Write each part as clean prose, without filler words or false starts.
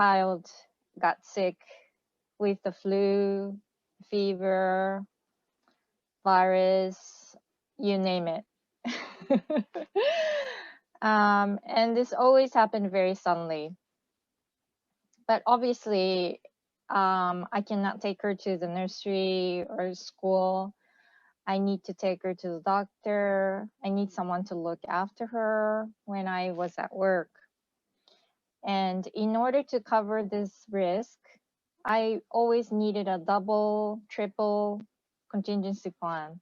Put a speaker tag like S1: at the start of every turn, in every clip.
S1: child got sick with the flu, fever, virus, you name it. And this always happened very suddenly. But obviously, I cannot take her to the nursery or school. I need to take her to the doctor. I need someone to look after her when I was at work. And in order to cover this risk, I always needed a double, triple contingency plan.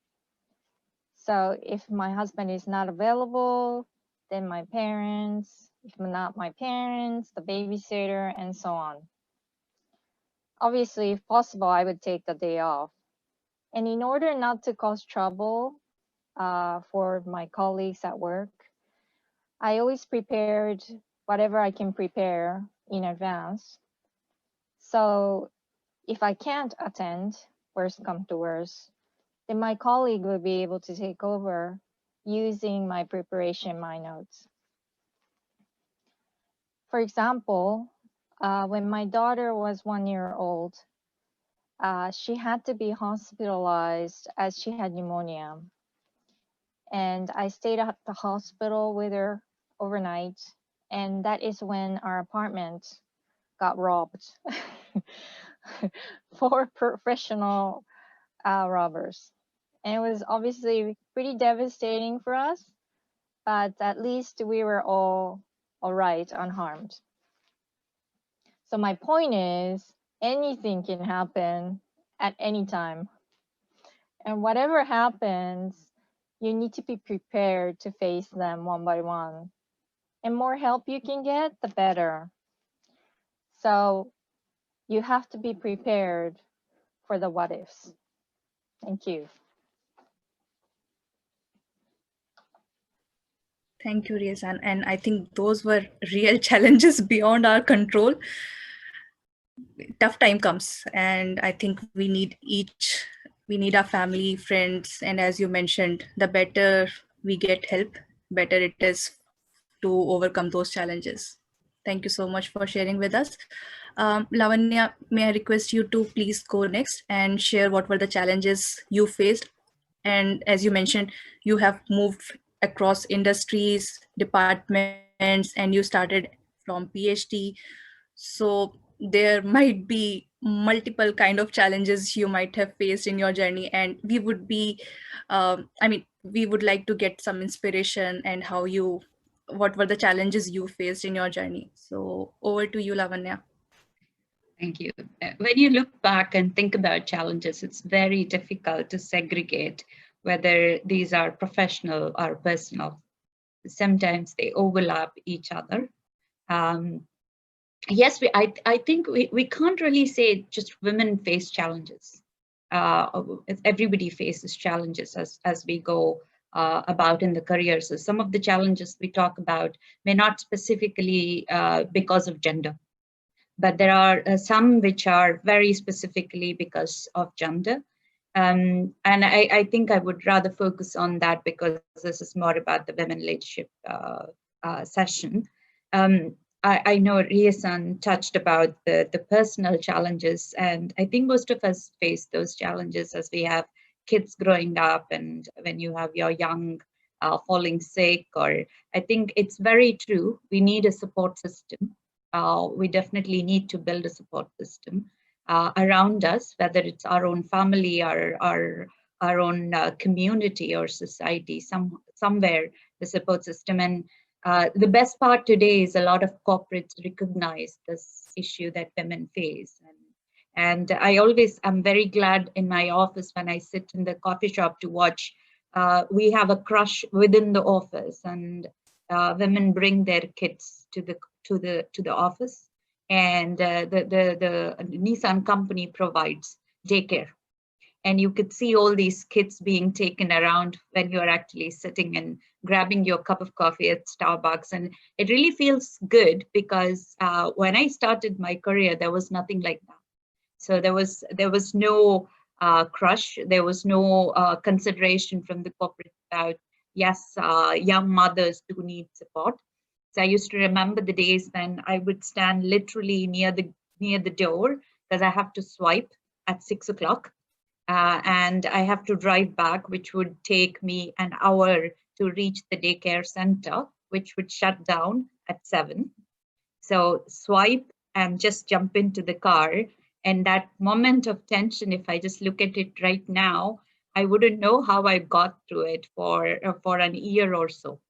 S1: So if my husband is not available, then my parents, if not my parents, the babysitter, and so on. Obviously, if possible, I would take the day off. And in order not to cause trouble for my colleagues at work, I always prepared whatever I can prepare in advance. So if I can't attend, worst come to worst, then my colleague will be able to take over using my preparation, my notes. For example, when my daughter was 1 year old, she had to be hospitalized as she had pneumonia. And I stayed at the hospital with her overnight. And that is when our apartment got robbed. 4 professional robbers. And it was obviously pretty devastating for us, but at least we were all right, unharmed. So my point is, anything can happen at any time. And whatever happens, you need to be prepared to face them one by one. And more help you can get, the better. So you have to be prepared for the what ifs. Thank you.
S2: Thank you, Ria-san. And I think those were real challenges beyond our control. Tough time comes, and I think we need our family, friends, and as you mentioned, the better we get help, better it is to overcome those challenges. Thank you so much for sharing with us. Lavanya, may I request you to please go next and share what were the challenges you faced? And as you mentioned, you have moved across industries, departments, and you started from PhD. So there might be multiple kind of challenges you might have faced in your journey, and we would be we would like to get some inspiration and what were the challenges you faced in your journey. So over to you, Lavanya.
S3: Thank you. When you look back and think about challenges, it's very difficult to segregate whether these are professional or personal. Sometimes they overlap each other. Yes, I think we can't really say just women face challenges. Everybody faces challenges as we go about in the career. So some of the challenges we talk about may not specifically because of gender, but there are some which are very specifically because of gender. And I think I would rather focus on that because this is more about the women leadership session. I know Ria-san touched about the personal challenges, and I think most of us face those challenges as we have kids growing up, and when you have your young falling sick, or I think it's very true, we need a support system. We definitely need to build a support system around us, whether it's our own family or our own community or society, somewhere the support system. And the best part today is a lot of corporates recognize this issue that women face. And I'm very glad in my office when I sit in the coffee shop to watch, we have a crush within the office, and women bring their kids to the office, and the Nissan company provides daycare. And you could see all these kids being taken around when you're actually sitting and grabbing your cup of coffee at Starbucks. And it really feels good because when I started my career, there was nothing like that. So there was no crush, there was no consideration from the corporate about, yes, young mothers do need support. So I used to remember the days when I would stand literally near the door because I have to swipe at 6 o'clock. And I have to drive back, which would take me an hour to reach the daycare center, which would shut down at 7. So swipe and just jump into the car. And that moment of tension, if I just look at it right now, I wouldn't know how I got through it for an year or so,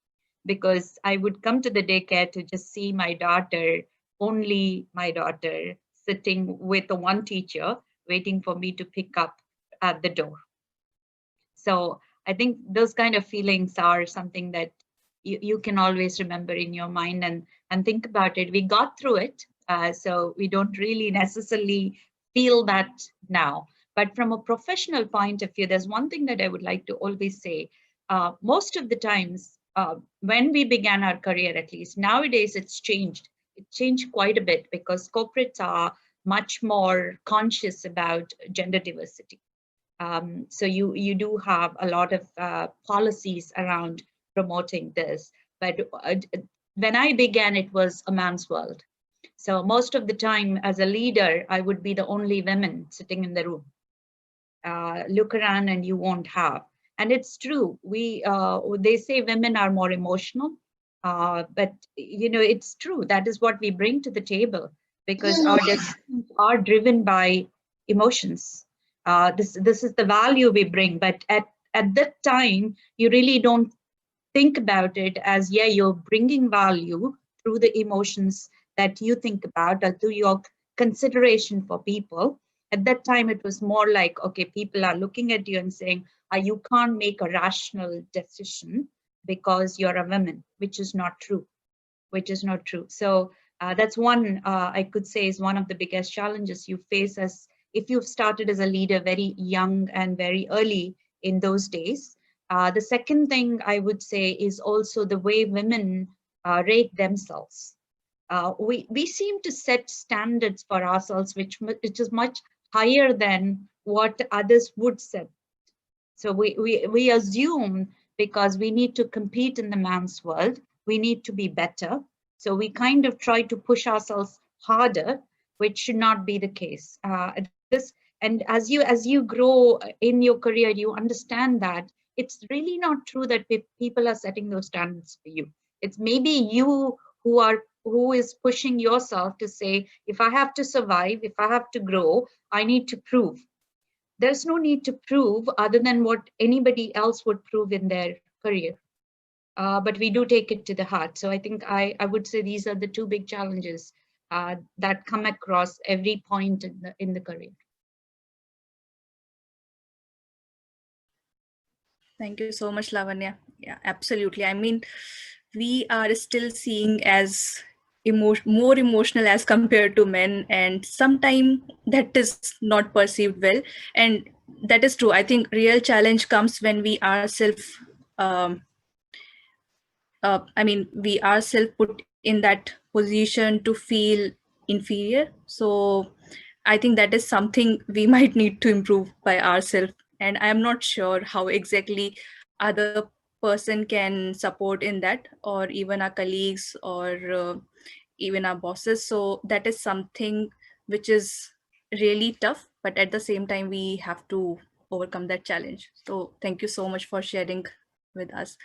S3: because I would come to the daycare to just see my daughter, only my daughter, sitting with the one teacher waiting for me to pick up at the door. So I think those kind of feelings are something that you can always remember in your mind and think about it. We got through it, so we don't really necessarily feel that now. But from a professional point of view, there's one thing that I would like to always say. Most of the times, when we began our career, at least nowadays, it's changed. It changed quite a bit because corporates are much more conscious about gender diversity. So you do have a lot of policies around promoting this. But when I began, it was a man's world. So most of the time as a leader, I would be the only woman sitting in the room. Look around and you won't have. And it's true. They say women are more emotional, but it's true. That is what we bring to the table because our decisions are driven by emotions. This is the value we bring, but at that time, you really don't think about it as, yeah, you're bringing value through the emotions that you think about or through your consideration for people. At that time, it was more like, okay, people are looking at you and saying, you can't make a rational decision because you're a woman, which is not true, So that's one, I could say, is one of the biggest challenges you face as if you've started as a leader very young and very early in those days. The second thing I would say is also the way women rate themselves. We seem to set standards for ourselves, which is much higher than what others would set. So we assume because we need to compete in the man's world, we need to be better. So we kind of try to push ourselves harder, which should not be the case. And as you grow in your career, you understand that it's really not true that people are setting those standards for you. It's maybe you who is pushing yourself to say, if I have to survive, if I have to grow, I need to prove. There's no need to prove other than what anybody else would prove in their career. But we do take it to the heart. So I think I would say these are the two big challenges that come across every point in the career.
S2: Thank you so much, Lavanya. Yeah, absolutely. I mean, we are still seeing as more emotional as compared to men, and sometimes that is not perceived well. And that is true. I think real challenge comes when we ourselves, we ourselves put in that position to feel inferior. So I think that is something we might need to improve by ourselves. And I am not sure how exactly other person can support in that, or even our colleagues, or even our bosses. So that is something which is really tough, but at the same time we have to overcome that challenge. So thank you so much for sharing with us.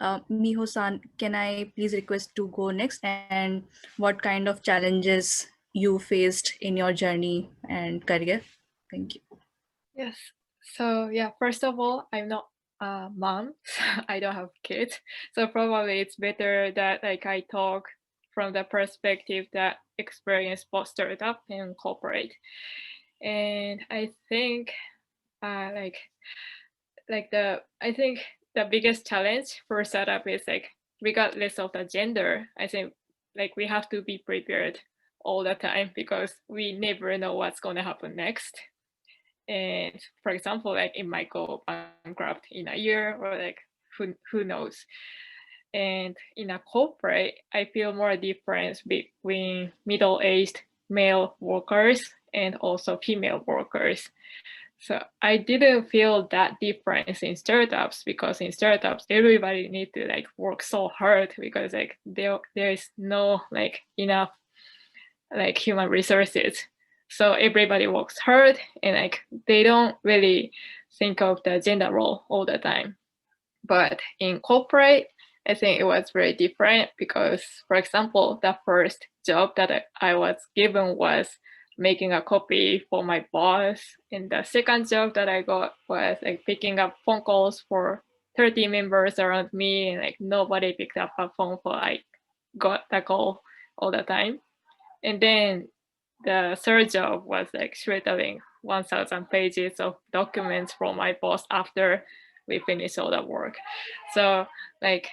S2: Miho-san, can I please request to go next, and what kind of challenges you faced in your journey and career? Thank you.
S4: Yes. So yeah, first of all, I'm not a mom. I don't have kids. So probably it's better that I talk from the perspective that experience both startup and corporate. And I think I think the biggest challenge for startup is regardless of the gender, I think we have to be prepared all the time because we never know what's going to happen next. And for example, it might go bankrupt in a year, or who knows. And in a corporate, I feel more difference between middle-aged male workers and also female workers. So I didn't feel that difference in startups, because in startups everybody need to like work so hard, because like there is no like enough like human resources. So everybody works hard, and like they don't really think of the gender role all the time. But in corporate, I think it was very different, because, for example, the first job that I was given was making a copy for my boss. And the second job that I got was like picking up phone calls for 30 members around me, and like nobody picked up a phone for I got the call all the time. And then the third job was like shredding 1,000 pages of documents from my boss after we finished all the work. So like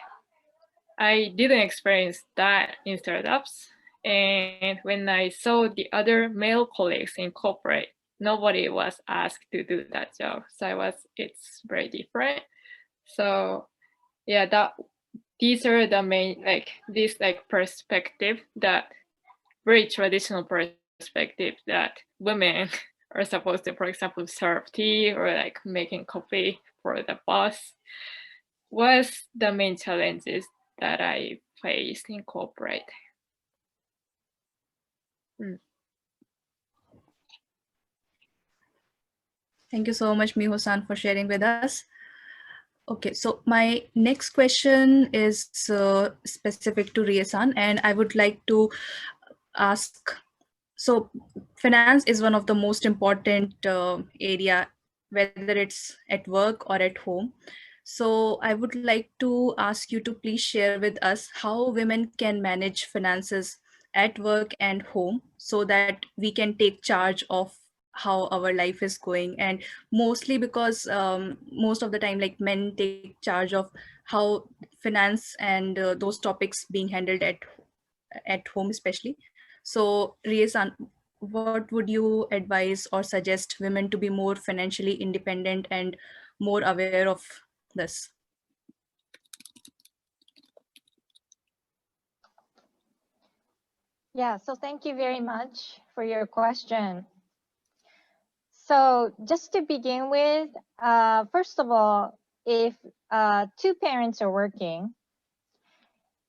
S4: I didn't experience that in startups. And when I saw the other male colleagues in corporate, nobody was asked to do that job. So it's very different. So yeah, these are the main, like this like perspective, that very traditional perspective, that women are supposed to, for example, serve tea or like making coffee for the boss, was the main challenges that I faced in corporate.
S2: Thank you so much, Miho-san, for sharing with us. Okay, so my next question is specific to Rie-san, and I would like to ask, so finance is one of the most important area, whether it's at work or at home. So I would like to ask you to please share with us how women can manage finances at work and home, so that we can take charge of how our life is going. And mostly because most of the time, like, men take charge of how finance and those topics being handled at home especially. So Rie-san, what would you advise or suggest women to be more financially independent and more aware of this?
S1: Yeah, so thank you very much for your question. So just to begin with, first of all, if two parents are working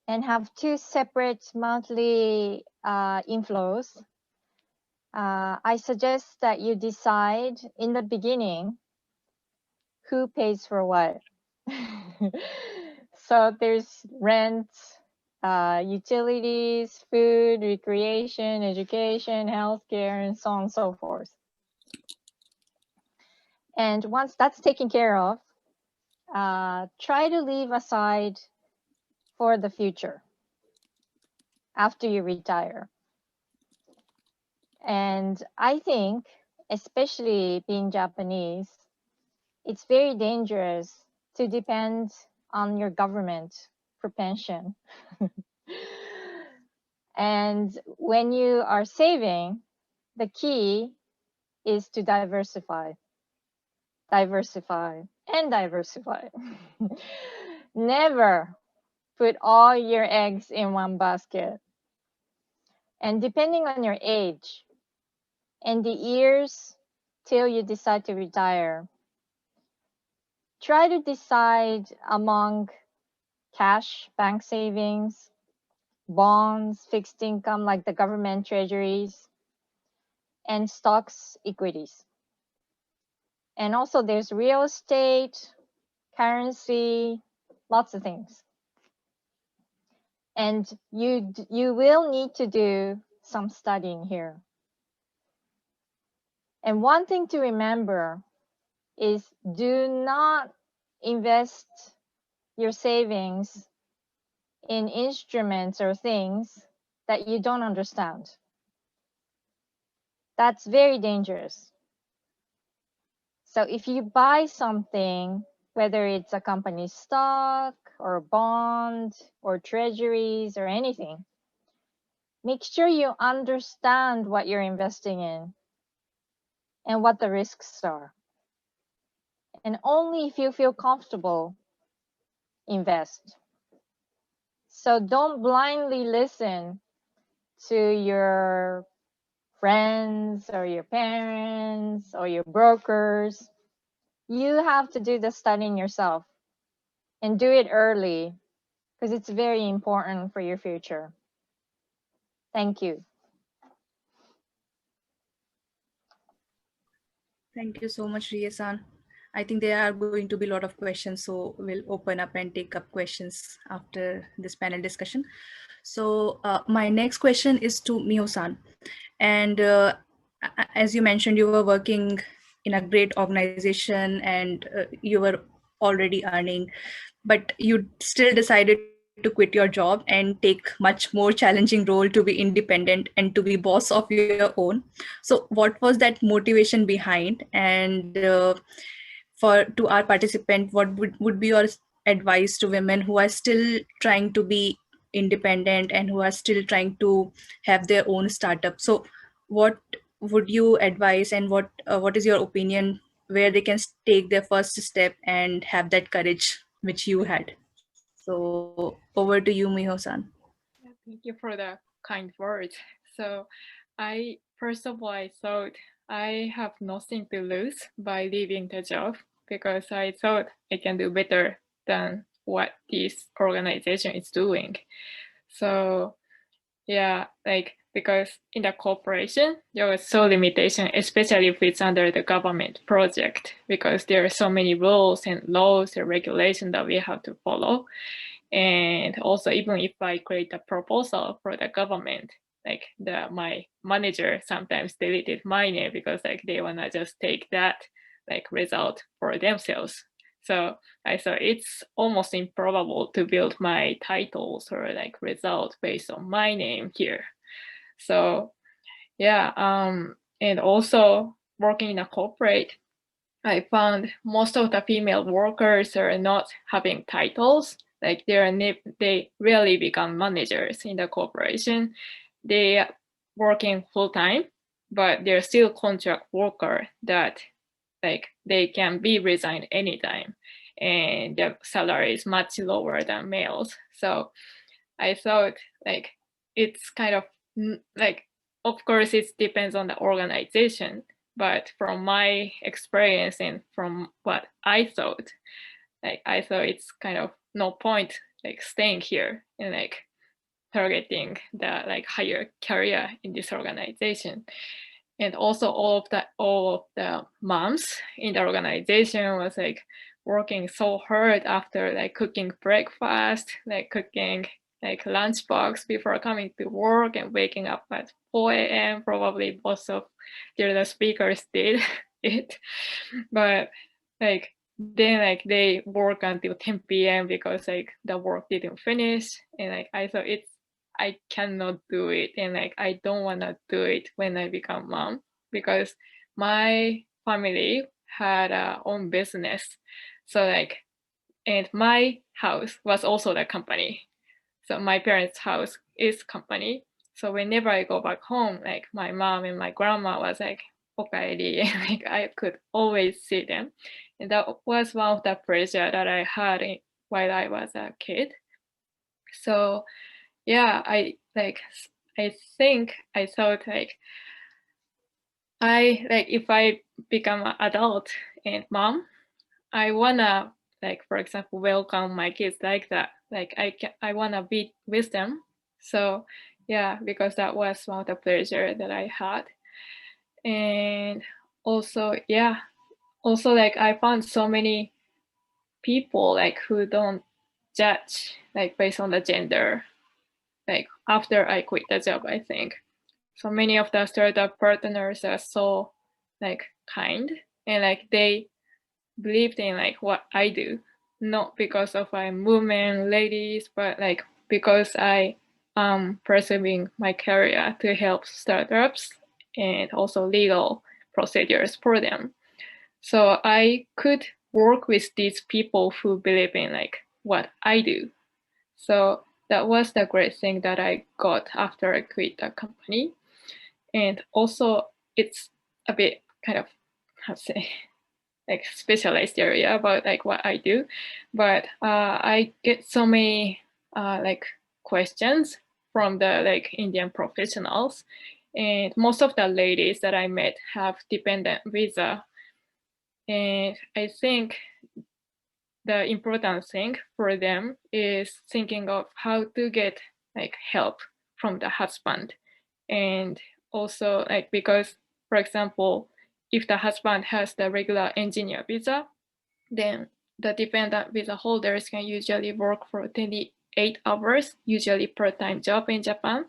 S1: and have two separate monthly inflows, I suggest that you decide in the beginning who pays for what. So there's rent, utilities, food, recreation, education, healthcare, and so on and so forth. And once that's taken care of, try to leave aside for the future after you retire. And I think, especially being Japanese, it's very dangerous to depend on your government for pension. And when you are saving, the key is to diversify, and diversify. Never put all your eggs in one basket. And depending on your age and the years till you decide to retire, try to decide among cash, bank savings, bonds, fixed income like the government treasuries, and stocks, equities. And also there's real estate, currency, lots of things. And you will need to do some studying here. And one thing to remember is, do not invest your savings in instruments or things that you don't understand. That's very dangerous. So if you buy something, whether it's a company stock or a bond or treasuries or anything, make sure you understand what you're investing in and what the risks are. And only if you feel comfortable, invest. So don't blindly listen to your friends or your parents or your brokers. You have to do the studying yourself and do it early because it's very important for your future. Thank you.
S2: Thank you so much, Rie-san. I think there are going to be a lot of questions, so we'll open up and take up questions after this panel discussion. So my next question is to Miho-san. And as you mentioned, you were working in a great organization and you were already earning, but you still decided to quit your job and take much more challenging role to be independent and to be boss of your own. So what was that motivation behind? And to our participant, what would be your advice to women who are still trying to be independent and who are still trying to have their own startup? So what would you advise, and what is your opinion where they can take their first step and have that courage which you had? So over to you, Miho-san.
S4: Yeah, thank you for the kind words. So first of all, I thought I have nothing to lose by leaving the job because I thought I can do better than what this organization is doing. So yeah, because in the corporation, there was so limitation, especially if it's under the government project, because there are so many rules and laws and regulations that we have to follow. And also, even if I create a proposal for the government, my manager sometimes deleted my name because they wanna just take that result for themselves. So I thought it's almost improbable to build my titles or result based on my name here. So yeah, and also working in a corporate, I found most of the female workers are not having titles. They rarely become managers in the corporation. They are working full time, but they're still contract worker that they can be resigned anytime, and their salary is much lower than males. So I thought it's kind of of course it depends on the organization, but from my experience and from what I thought, I thought it's kind of no point staying here and targeting the higher career in this organization. And also all of the moms in the organization was working so hard after cooking breakfast, cooking lunchbox before coming to work and waking up at 4 a.m. Probably most of the speakers did it, but then they work until 10 p.m. because the work didn't finish, and I thought I cannot do it, and I don't want to do it when I become mom, because my family had a own business. So and my house was also the company. So my parents' house is company. So whenever I go back home, my mom and my grandma was okaeri, and I could always see them. And that was one of the pressure that I had while I was a kid. So yeah, I think I thought if I become an adult and mom, I wanna for example welcome my kids like that. I wanna be with them. So yeah, because that was one of the pleasure that I had. And also I found so many people who don't judge based on the gender after I quit the job, I think. So many of the startup partners are so kind, and they believed in what I do, not because of I'm women, ladies, but because I am pursuing my career to help startups and also legal procedures for them. So I could work with these people who believe in what I do. So that was the great thing that I got after I quit the company. And also it's a bit kind of, how to say, specialized area about what I do. But I get so many questions from the Indian professionals. And most of the ladies that I met have dependent visa. And I think the important thing for them is thinking of how to get like help from the husband. And also like, because for example, if the husband has the regular engineer visa, then the dependent visa holders can usually work for 28 hours, usually part-time job in Japan.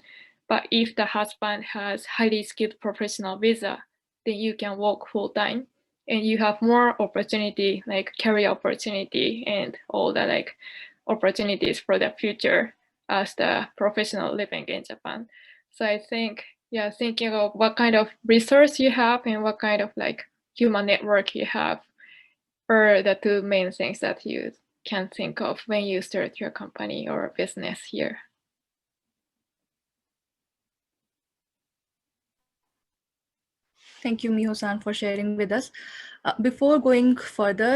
S4: But if the husband has highly skilled professional visa, then you can work full-time and you have more opportunity, like career opportunity and all the like opportunities for the future as the professional living in Japan. So I think, yeah, thinking of what kind of resource you have and what kind of like human network you have are the two main things that you can think of when you start your company or business here.
S2: Thank you, Miho-san, for sharing with us. Before going further,